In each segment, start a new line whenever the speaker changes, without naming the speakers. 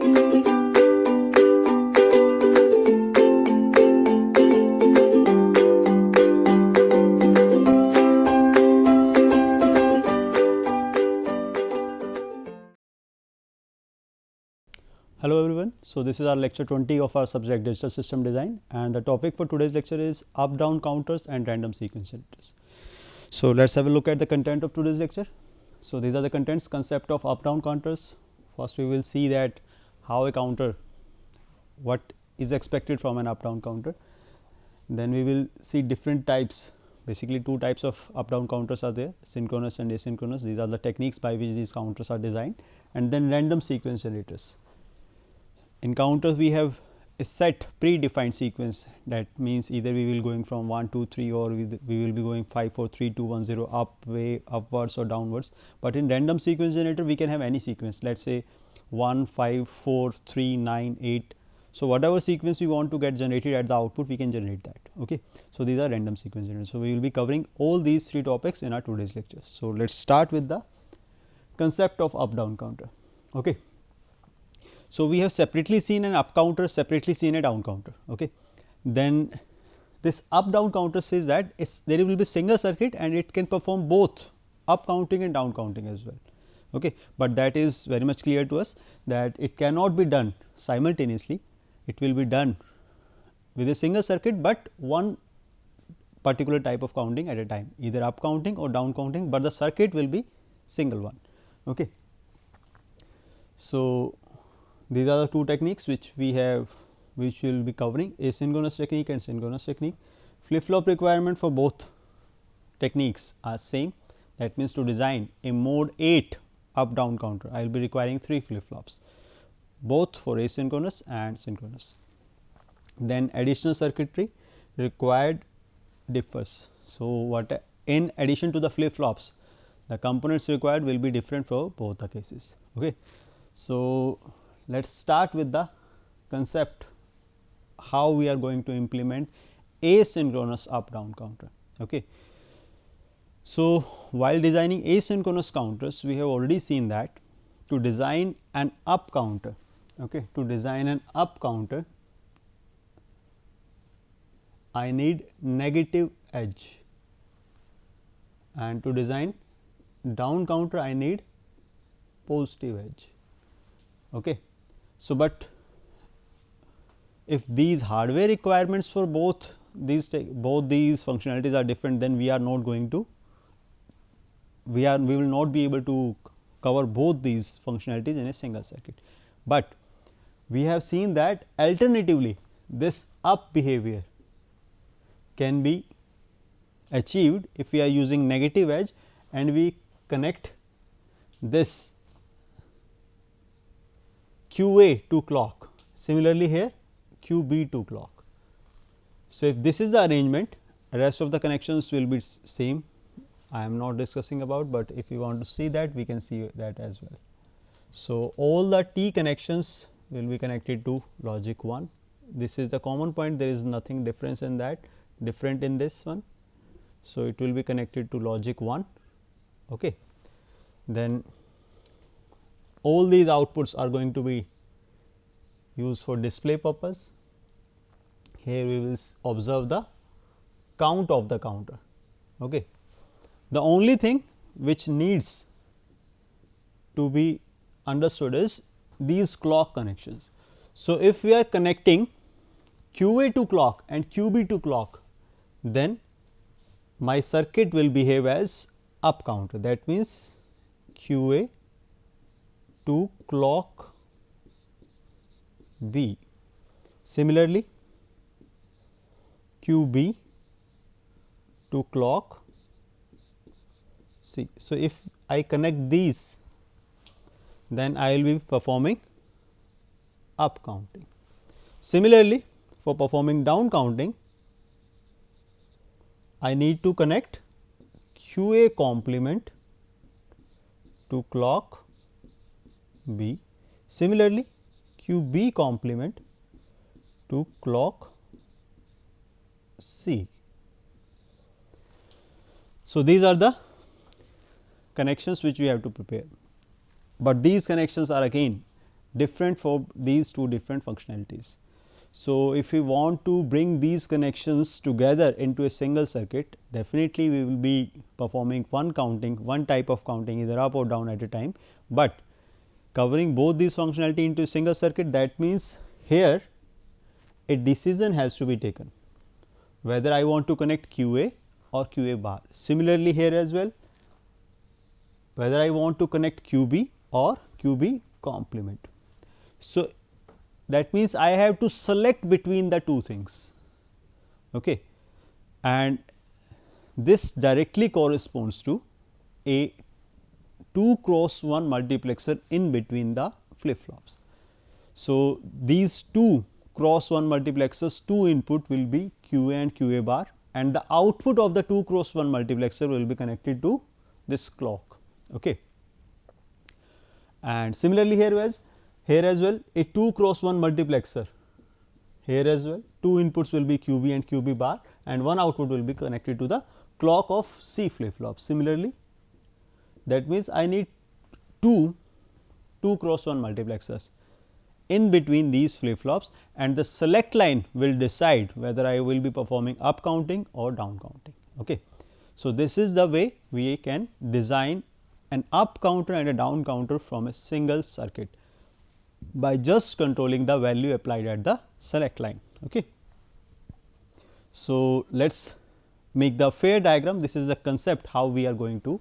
Hello everyone. So this is our lecture 20 of our subject digital system design, and the topic for today's lecture is up down counters and random sequence generators. So let's have a look at the content of today's lecture. So these are the contents: concept of up down counters. First we will see that how a counter, what is expected from an up down counter. Then we will see different types, basically two types of up down counters are there, synchronous and asynchronous. These are the techniques by which these counters are designed. And then random sequence generators. In counters we have a set predefined sequence, that means either we will going from 1 2 3 or we will be going 5 4 3 2 1 0 upwards or downwards. But in random sequence generator we can have any sequence, let us say 1 5 4 3 9 8. So whatever sequence we want to get generated at the output, we can generate that. Okay. So these are random sequence generators. So we will be covering all these three topics in our today's lecture. So let's start with the concept of up down counter. Okay. So we have separately seen an up counter, separately seen a down counter. Okay. Then this up down counter says that there will be single circuit and it can perform both up counting and down counting as well. Okay. But that is very much clear to us that it cannot be done simultaneously. It will be done with a single circuit, but one particular type of counting at a time, either up counting or down counting, but the circuit will be single one. Okay. So these are the two techniques which we will be covering, asynchronous technique and synchronous technique. Flip flop requirement for both techniques are same. That means to design a mode 8 up down counter, I will be requiring 3 flip flops, both for asynchronous and synchronous. Then additional circuitry required differs. So what in addition to the flip flops, the components required will be different for both the cases. Okay. So let us start with the concept, how we are going to implement asynchronous up down counter. Okay. So while designing asynchronous counters, we have already seen that to design an up counter, okay, to design an up counter, I need negative edge, and to design down counter I need positive edge. Okay. So but if these hardware requirements for both these functionalities are different, then we are not going to we will not be able to cover both these functionalities in a single circuit. But we have seen that alternatively this up behavior can be achieved if we are using negative edge and we connect this QA to clock, similarly here QB to clock. So if this is the arrangement, rest of the connections will be same, I am not discussing about, but if you want to see that, we can see that as well. So all the T connections will be connected to logic 1. This is the common point, there is nothing different in this one. So it will be connected to logic 1. Okay. Then all these outputs are going to be used for display purpose. Here we will observe the count of the counter. Okay. The only thing which needs to be understood is these clock connections. So if we are connecting QA to clock and QB to clock, then my circuit will behave as up counter, that means QA to clock B. Similarly, QB to clock C. So if I connect these, then I will be performing up counting. Similarly, for performing down counting, I need to connect QA complement to clock B. Similarly, QB complement to clock C. So these are the connections which we have to prepare, but these connections are again different for these two different functionalities. So, if we want to bring these connections together into a single circuit, definitely we will be performing one type of counting either up or down at a time, but covering both these functionality into a single circuit, that means here a decision has to be taken whether I want to connect QA or QA bar. Similarly, here as well, whether I want to connect QB or QB complement. So, that means I have to select between the two things, okay. And this directly corresponds to a 2 cross 1 multiplexer in between the flip flops. So, these 2 cross 1 multiplexers, 2 input will be QA and QA bar, and the output of the 2 cross 1 multiplexer will be connected to this clock, okay. And similarly, here as well a 2 cross 1 multiplexer, here as well 2 inputs will be QB and QB bar, and one output will be connected to the clock of C flip flop. Similarly, that means I need two cross 1 multiplexers in between these flip flops, and the select line will decide whether I will be performing up counting or down counting, okay. So, this is the way we can design an up counter and a down counter from a single circuit by just controlling the value applied at the select line, okay. So, let us make the fair diagram. This is the concept how we are going to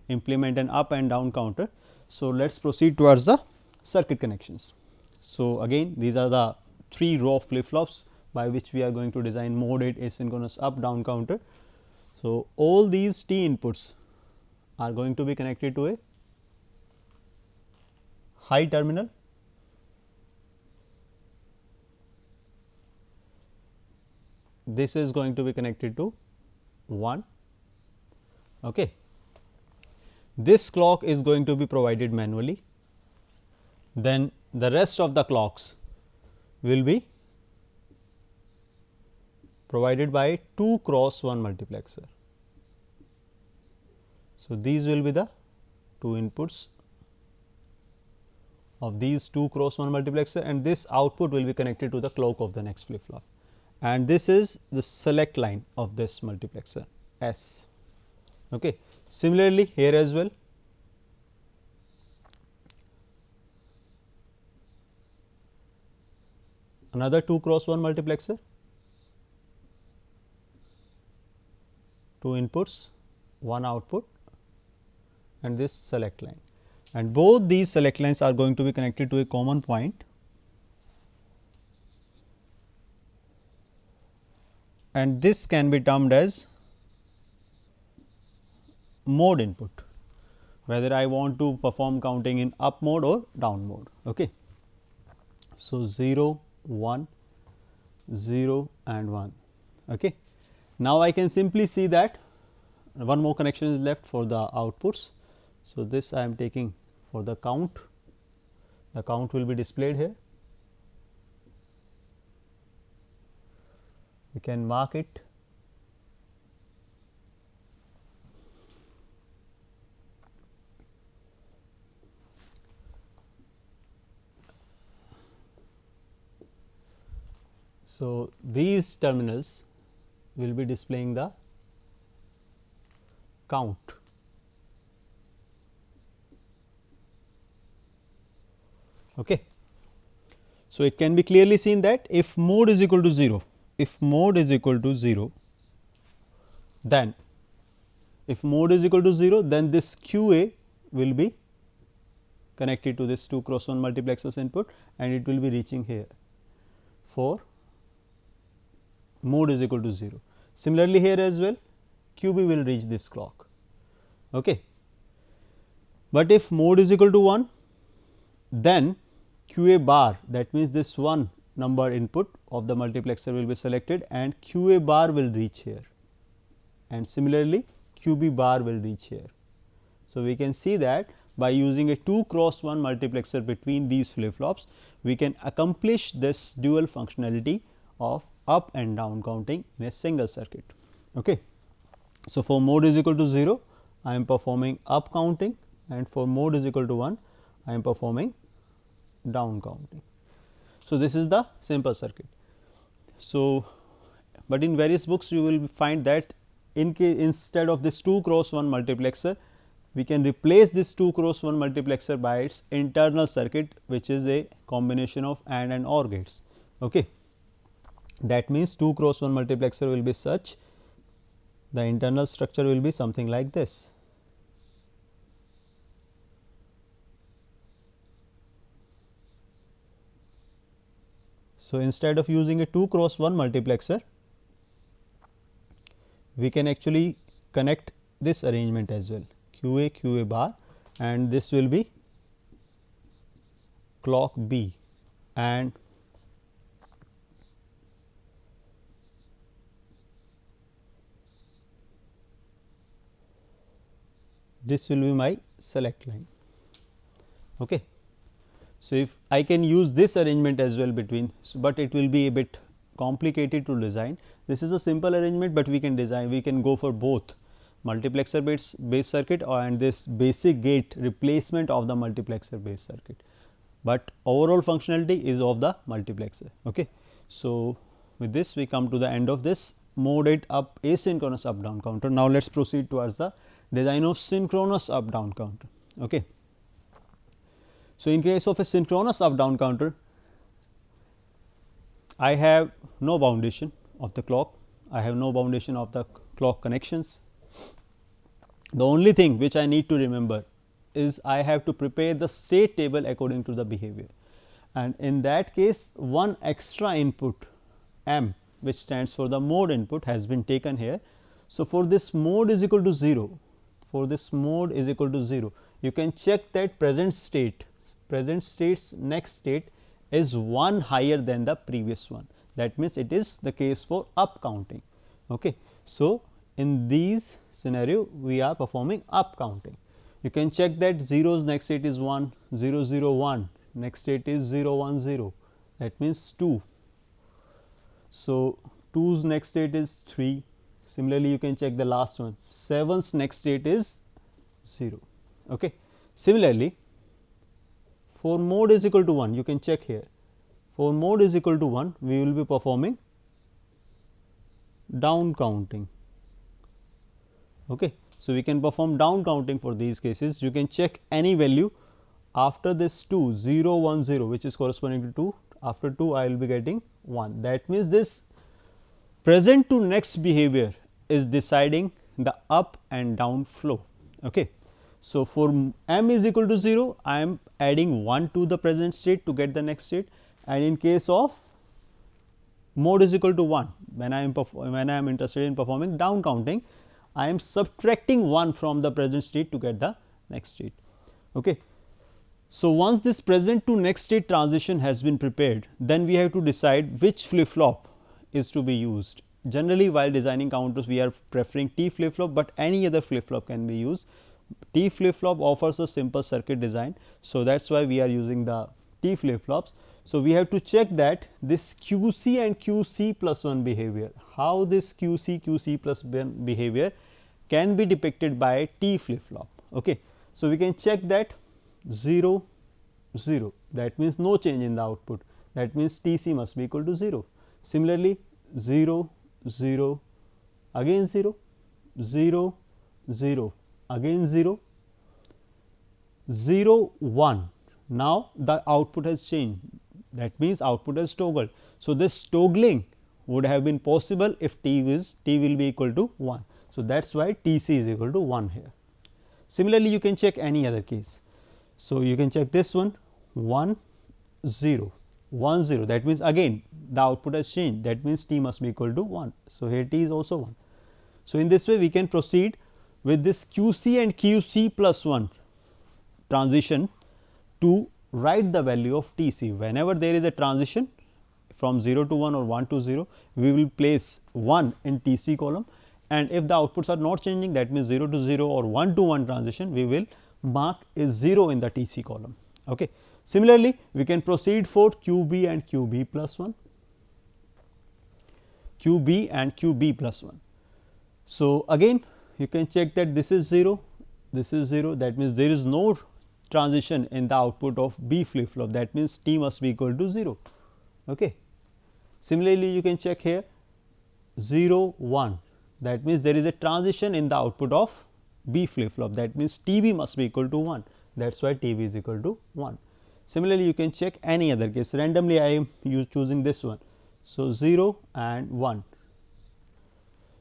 implement an up and down counter. So, let us proceed towards the circuit connections. So, again these are the 3 raw flip flops by which we are going to design mode 8 asynchronous up down counter. So, all these T inputs are going to be connected to a high terminal, this is going to be connected to 1, okay. This clock is going to be provided manually, then the rest of the clocks will be provided by 2 cross 1 multiplexer. So, these will be the 2 inputs of these 2 cross 1 multiplexer, and this output will be connected to the clock of the next flip flop, and this is the select line of this multiplexer S, okay. Similarly, here as well another 2 cross 1 multiplexer, 2 inputs, 1 output, and this select line, and both these select lines are going to be connected to a common point, and this can be termed as mode input, whether I want to perform counting in up mode or down mode, okay. So, 0, 1, 0 and 1, okay. Now, I can simply see that one more connection is left for the outputs. So, this I am taking for the count will be displayed here, we can mark it. So, these terminals will be displaying the count. Okay. So, it can be clearly seen that if mode is equal to 0, then this QA will be connected to this 2 cross 1 multiplexers input, and it will be reaching here for mode is equal to 0. Similarly, here as well QB will reach this clock. Okay. But if mode is equal to 1, then QA bar, that means this one number input of the multiplexer will be selected and QA bar will reach here, and similarly QB bar will reach here. So, we can see that by using a 2 cross 1 multiplexer between these flip flops, we can accomplish this dual functionality of up and down counting in a single circuit. Okay. So, for mode is equal to 0, I am performing up counting, and for mode is equal to 1, I am performing down counting. So, this is the simple circuit. So, but in various books you will find that instead of this 2 cross 1 multiplexer, we can replace this 2 cross 1 multiplexer by its internal circuit, which is a combination of AND and OR gates. Okay. That means 2 cross 1 multiplexer will be such, the internal structure will be something like this. So, instead of using a 2 cross 1 multiplexer, we can actually connect this arrangement as well, QA QA bar, and this will be clock B, and this will be my select line. Okay. So, if I can use this arrangement as well between, but it will be a bit complicated to design. This is a simple arrangement, but we can design, we can go for both multiplexer based circuit and this basic gate replacement of the multiplexer based circuit, but overall functionality is of the multiplexer. Okay. So, with this we come to the end of this mode 8 up asynchronous up down counter. Now, let us proceed towards the design of synchronous up down counter. Okay. So, in case of a synchronous up down counter, I have no boundation of the clock, I have no boundation of the clock connections. The only thing which I need to remember is I have to prepare the state table according to the behavior, and in that case one extra input M, which stands for the mode input, has been taken here. So, for this mode is equal to 0, for this mode is equal to 0, you can check that present state's next state is 1 higher than the previous one. That means, it is the case for up counting. Okay. So, in these scenario we are performing up counting. You can check that 0's next state is 1, 0 0 1, next state is 0 1 0, that means 2. So, 2's next state is 3. Similarly, you can check the last one, 7's next state is 0. Okay. Similarly, for mode is equal to 1, you can check here, for mode is equal to 1, we will be performing down counting. Okay. So, we can perform down counting for these cases. You can check any value after this 2, 0 1 0, which is corresponding to 2, after 2 I will be getting 1. That means, this present to next behavior is deciding the up and down flow. Okay. So, for M is equal to 0, I am adding 1 to the present state to get the next state, and in case of mode is equal to 1, when I am interested in performing down counting, I am subtracting 1 from the present state to get the next state. Okay. So, once this present to next state transition has been prepared, then we have to decide which flip flop is to be used. Generally, while designing counters, we are preferring T flip flop, but any other flip flop can be used. T flip flop offers a simple circuit design. So, that is why we are using the T flip flops. So, we have to check that this QC and QC plus 1 behavior, how this QC plus 1 behavior can be depicted by T flip flop. Okay. So, we can check that 0 0, that means no change in the output, that means TC must be equal to 0. Similarly, 0 0, again 0 0 0, again 0 0 1. Now, the output has changed, that means output has toggled. So, this toggling would have been possible if T will be equal to 1. So, that is why TC is equal to 1 here. Similarly, you can check any other case. So, you can check this one 1 0 1 0, that means again the output has changed, that means T must be equal to 1. So, here T is also 1. So, in this way we can proceed with this QC and QC plus 1 transition to write the value of TC. Whenever there is a transition from 0 to 1 or 1 to 0, we will place 1 in TC column, and if the outputs are not changing, that means 0 to 0 or 1 to 1 transition, we will mark is 0 in the TC column. Okay. Similarly, we can proceed for QB and QB plus 1, QB and QB plus 1. So, again you can check that this is 0, that means there is no transition in the output of B flip flop, that means T must be equal to 0. Okay. Similarly, you can check here 0 1, that means there is a transition in the output of B flip flop, that means T B must be equal to 1, that is why T B is equal to 1. Similarly, you can check any other case, randomly I am choosing this one. So, 0 and 1.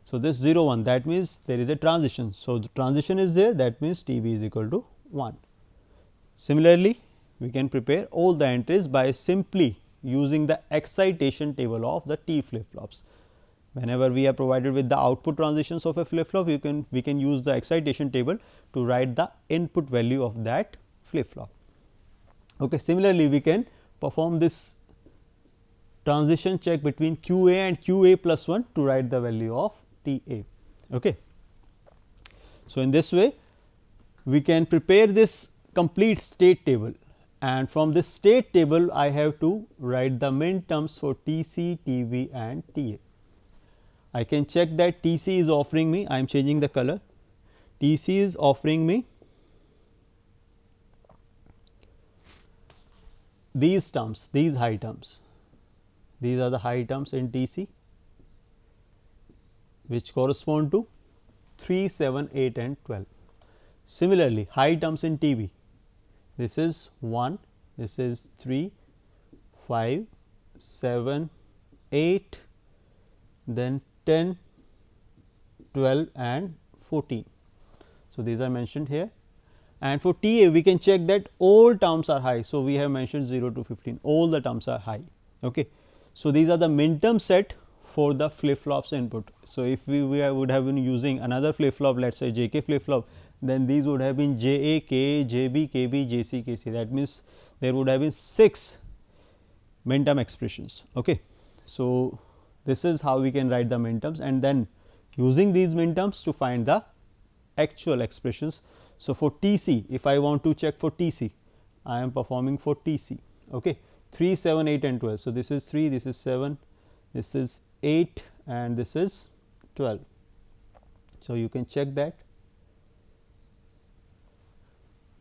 So, this 0 1, that means there is a transition. So, the transition is there, that means T B is equal to 1. Similarly, we can prepare all the entries by simply using the excitation table of the T flip flops. Whenever we are provided with the output transitions of a flip flop, we can use the excitation table to write the input value of that flip flop. Okay. Similarly, we can perform this transition check between QA and QA plus 1 to write the value of TA. Okay. So, in this way we can prepare this complete state table, and from this state table I have to write the min terms for TC, TB and TA. I can check that TC is offering me, I am changing the color, TC is offering me these terms, these high terms, these are the high terms in TC which correspond to 3, 7, 8 and 12. Similarly, high terms in TB, this is 1, this is 3, 5, 7, 8, then 10, 12 and 14. So, these are mentioned here, and for TA we can check that all terms are high. So, we have mentioned 0 to 15, all the terms are high. Okay. So, these are the min term set for the flip flops input. So, if we would have been using another flip flop, let us say JK flip flop, then these would have been JA, KA, JB, KB, JC, KC, that means there would have been 6 min term expressions. Okay. So, this is how we can write the min terms, and then using these min terms to find the actual expressions. So, for TC, if I want to check for TC, I am performing for TC. Okay. 3, 7, 8 and 12. So, this is 3, this is 7, this is 8 and this is 12. So, you can check that.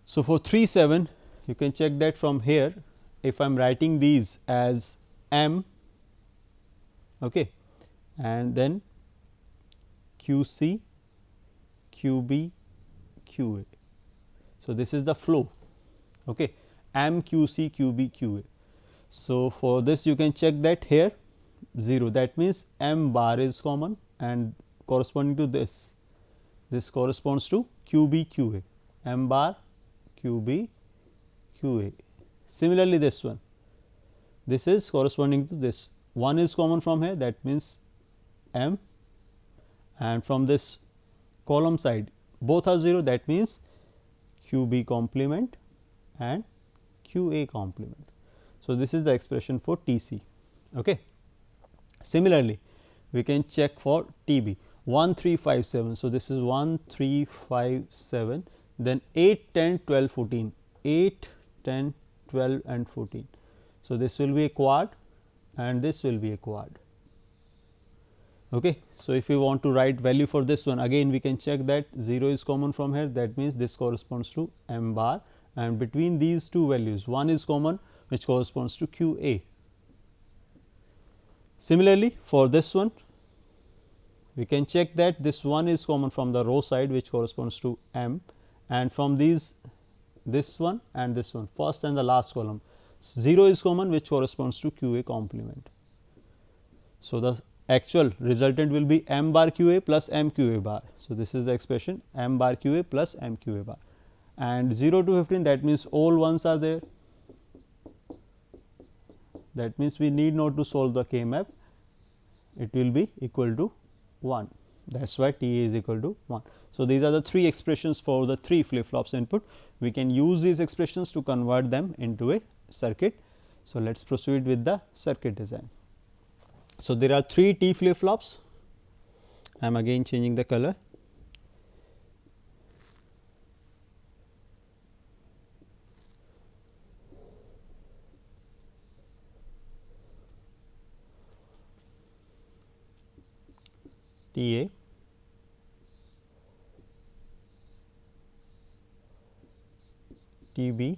So, for 3, 7 you can check that from here, if I am writing these as M, okay, and then QC, QB, QA. So, this is the flow, okay, M, QC, QB, QA. So, for this you can check that here 0, that means M bar is common, and corresponding to this corresponds to QB, QA, M bar, QB, QA. Similarly, this one, this is corresponding to this, 1 is common from here, that means M, and from this column side both are 0, that means QB complement and QA complement. So, this is the expression for TC. Okay. Similarly, we can check for TB 1, 3, 5, 7. So, this is 1, 3, 5, 7, then 8, 10, 12, 14, 8, 10, 12 and 14. So, this will be a quad and this will be a quad. Okay. So, if we want to write value for this one, again we can check that 0 is common from here, that means this corresponds to M bar, and between these two values 1 is common, which corresponds to QA. Similarly, for this one we can check that this 1 is common from the row side, which corresponds to M, and from these this one and this one, first and the last column, 0 is common, which corresponds to QA complement. So, the actual resultant will be M bar QA plus M QA bar. So, this is the expression M bar QA plus M QA bar, and 0 to 15, that means all ones are there, that means we need not to solve the K map, it will be equal to 1, that is why TA is equal to 1. So, these are the 3 expressions for the 3 flip flops input. We can use these expressions to convert them into a circuit. So, let us proceed with the circuit design. So, there are 3 T flip flops, I am again changing the color. TA, TB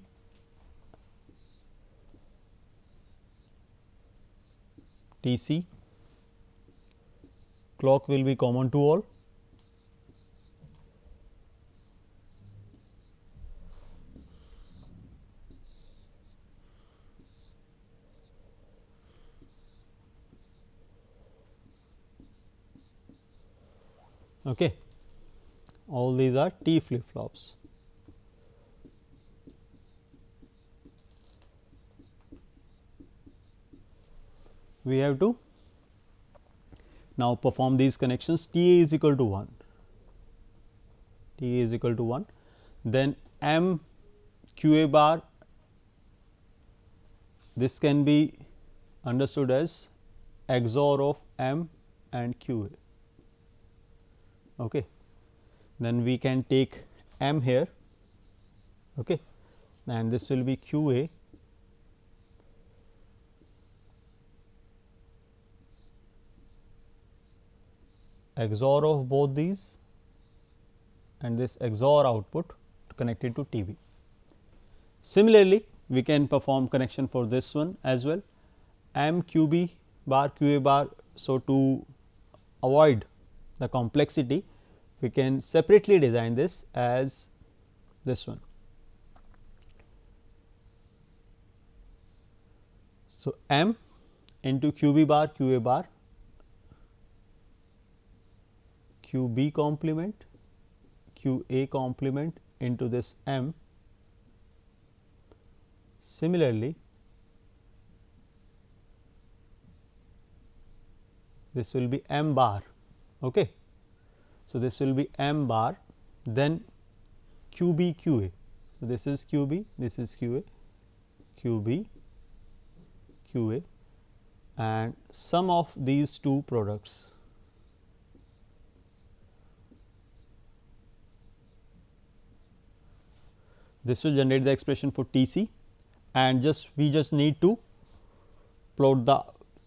TC, clock will be common to all. Okay. All these are T flip flops. We have to now perform these connections. T is equal to 1, T is equal to 1, then M QA bar, this can be understood as XOR of M and QA. Okay. Then we can take M here, okay, and this will be QA XOR of both these and this XOR output connected to TB. Similarly, we can perform connection for this one as well, M QB bar QA bar. So, to avoid the complexity, we can separately design this as this one. So, M into QB bar QA bar QB complement QA complement into this M. Similarly, this will be M bar. Okay. So, this will be M bar, then QB QA. So, this is QB, this is QA, QB QA, and sum of these two products. This will generate the expression for TC, and we just need to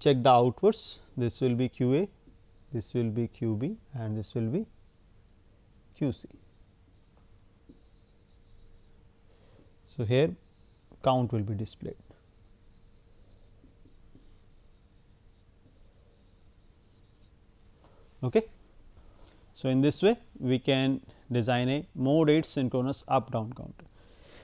check the outputs. This will be QA, this will be QB, and this will be QC. So, here count will be displayed. Okay. So, in this way we can design a mode 8 synchronous up down counter.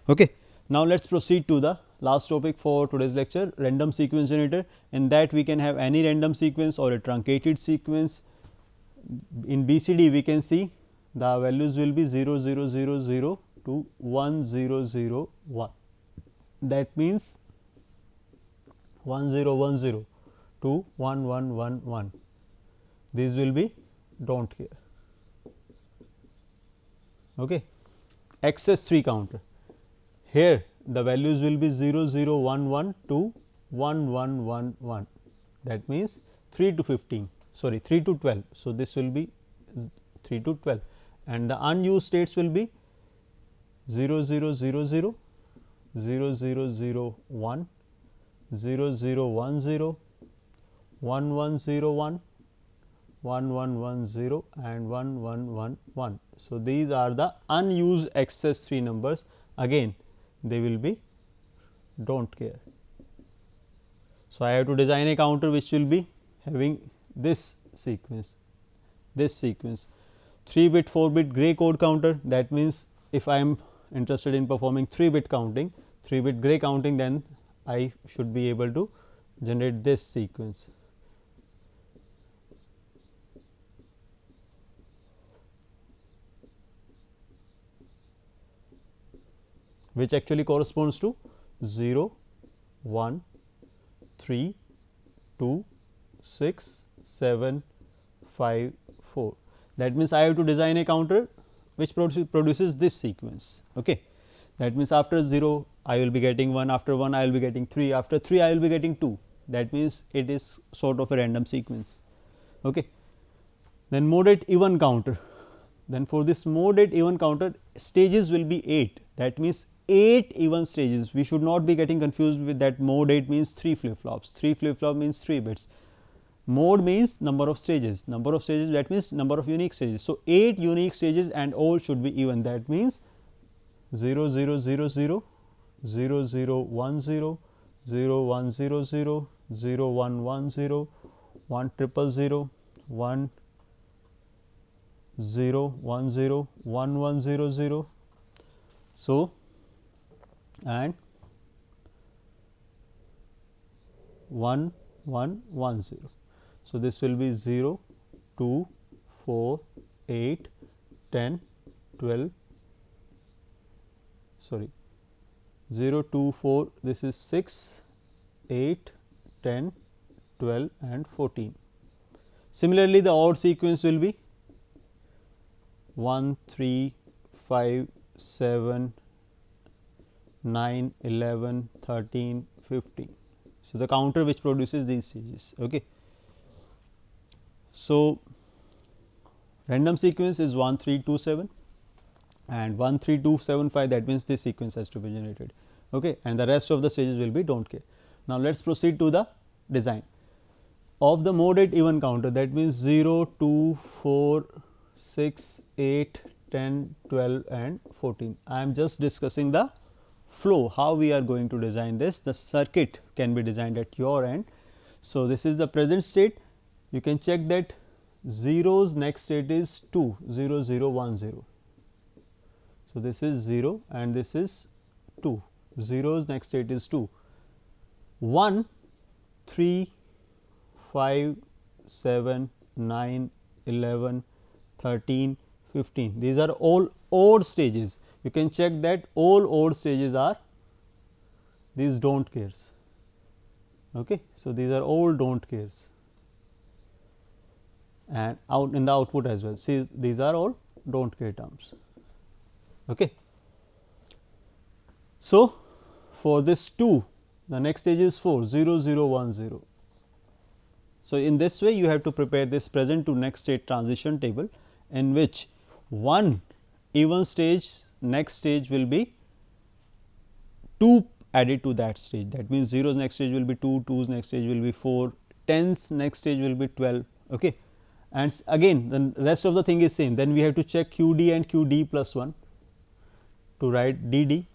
Okay. Now, let us proceed to the last topic for today's lecture, random sequence generator. In that we can have any random sequence or a truncated sequence. In BCD we can see the values will be 0 0 0 0 to 1 0 0 1. That means 1 0 1 0 to 1 1 1 1. These will be don't care. Okay. XS3 counter. Here the values will be 0 0 1 1 to 1 1 1 1. That means 3 to 15, sorry 3 to 12. So, this will be 3 to 12, and the unused states will be 0 0 0 0, 0 0 0 1, 0 0 1 0, 1 1 0 1, 1 1 1 0 and 1 1 1 1. So, these are the unused XS3 numbers. Again they will be don't care. So, I have to design a counter which will be having this sequence 3-bit 4-bit gray code counter. That means, if I am interested in performing 3-bit counting, 3-bit gray counting, then I should be able to generate this sequence. Which actually corresponds to 0, 1, 3, 2, 6, 7, 5, 4. That means, I have to design a counter which produces this sequence. Okay. That means, after 0 I will be getting 1, after 1 I will be getting 3, after 3 I will be getting 2. That means, it is sort of a random sequence. Okay. Then mode 8 even counter. Then for this mode 8 even counter, stages will be 8. That means, 8 even stages. We should not be getting confused with that mode 8 means 3 flip flops. 3 flip flop means 3 bits. Mode means number of stages. Number of stages, that means number of unique stages. So, 8 unique stages and all should be even. That means 0 0 0 0, 0 0 1 0, 0 1 0 0, 0 1 1 0, 1 triple 0, 1 0 1 0, 1 1 0 0. So, and 1 1 1 0. So, this will be 0 2 4 8 10 12, sorry, 0 2 4, this is 6 8 10 12 and 14. Similarly, the odd sequence will be 1 3 5 7 9 11 13 15. So, the counter which produces these stages. Okay. So, random sequence is 1 3 2 7 and 1 3 2 7 5, that means this sequence has to be generated, okay, and the rest of the stages will be do not care. Now, let us proceed to the design of the mode 8 even counter, that means 0 2 4 6 8 10 12 and 14. I am just discussing the flow, how we are going to design this. The circuit can be designed at your end. So, this is the present state. You can check that 0's next state is 2 0 0 1 0. So, this is 0 and this is 2, 0's next state is 2, 1 3 5 7 9 11 13 15. These are all odd stages. You can check that all odd stages are these do not cares. Okay. So, these are all do not cares and out in the output as well. See, these are all do not care terms. Okay. So, for this 2, the next stage is 4 0 0 1 0. So, in this way you have to prepare this present to next state transition table, in which one even stage next stage will be 2 added to that stage. That means, 0's next stage will be 2, 2's next stage will be 4, 10's next stage will be 12. Okay. And again the rest of the thing is same. Then we have to check QD and QD plus 1 to write DD.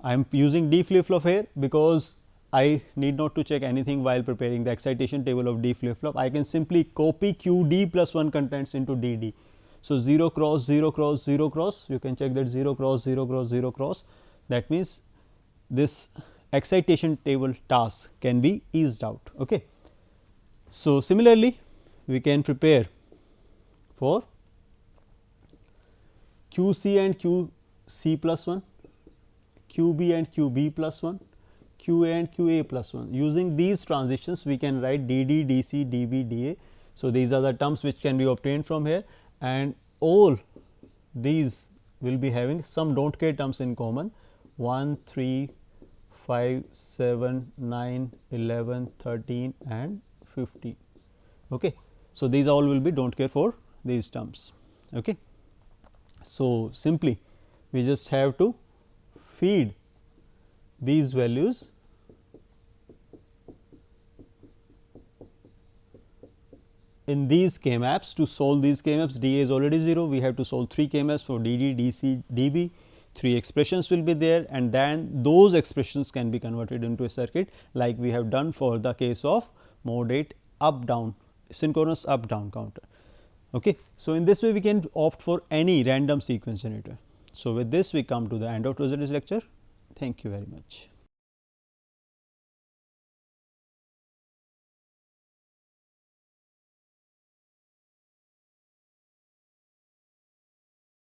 I am using D flip flop here because I need not to check anything while preparing the excitation table of D flip flop. I can simply copy QD plus 1 contents into DD. So, 0 cross 0 cross 0 cross, you can check that 0 cross 0 cross 0 cross. That means, this excitation table task can be eased out. Okay. So, similarly, we can prepare for QC and QC plus 1, QB and QB plus 1, QA and QA plus 1. Using these transitions, we can write DD, DC, DB, DA. So, these are the terms which can be obtained from here, and all these will be having some do not care terms in common 1 3 5 7 9 11 13 and 15. Okay. So, these all will be do not care for these terms. Okay. So, simply we just have to feed these values in these K maps. To solve these K maps, DA is already 0, we have to solve 3 K maps for DD, DC, DB, 3 expressions will be there, and then those expressions can be converted into a circuit like we have done for the case of mode 8 up down synchronous up down counter. Okay. So, in this way we can opt for any random sequence generator. So, with this we come to the end of today's lecture. Thank you very much.